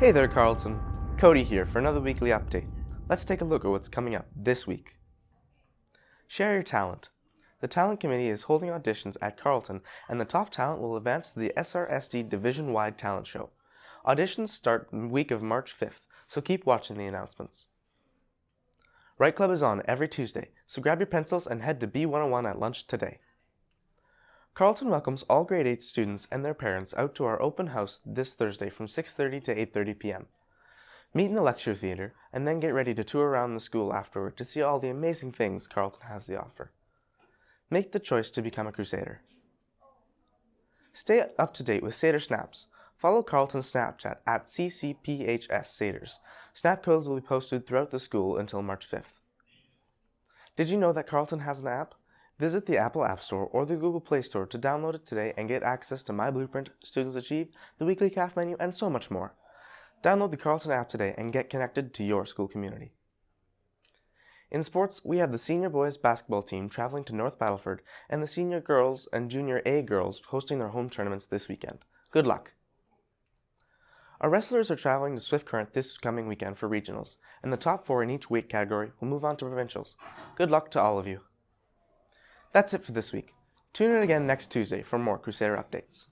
Hey there, Carlton. Cody here for another weekly update. Let's take a look at what's coming up this week. Share your talent. The Talent Committee is holding auditions at Carlton, and the top talent will advance to the SRSD Division-wide Talent Show. Auditions start the week of March 5th, so keep watching the announcements. Write Club is on every Tuesday, so grab your pencils and head to B101 at lunch today. Carlton welcomes all grade 8 students and their parents out to our open house this Thursday from 6:30 to 8:30 p.m. Meet in the lecture theater and then get ready to tour around the school afterward to see all the amazing things Carlton has to offer. Make the choice to become a Crusader. Stay up to date with Satyr Snaps. Follow Carlton's Snapchat at CCPHS Snap codes will be posted throughout the school until March 5th. Did you know that Carlton has an app? Visit the Apple App Store or the Google Play Store to download it today and get access to My Blueprint, Students Achieve, the weekly CAF menu, and so much more. Download the Carlton app today and get connected to your school community. In sports, we have the senior boys basketball team traveling to North Battleford and the senior girls and junior A girls hosting their home tournaments this weekend. Good luck! Our wrestlers are traveling to Swift Current this coming weekend for regionals, and the top 4 in each weight category will move on to provincials. Good luck to all of you! That's it for this week. Tune in again next Tuesday for more Crusader updates.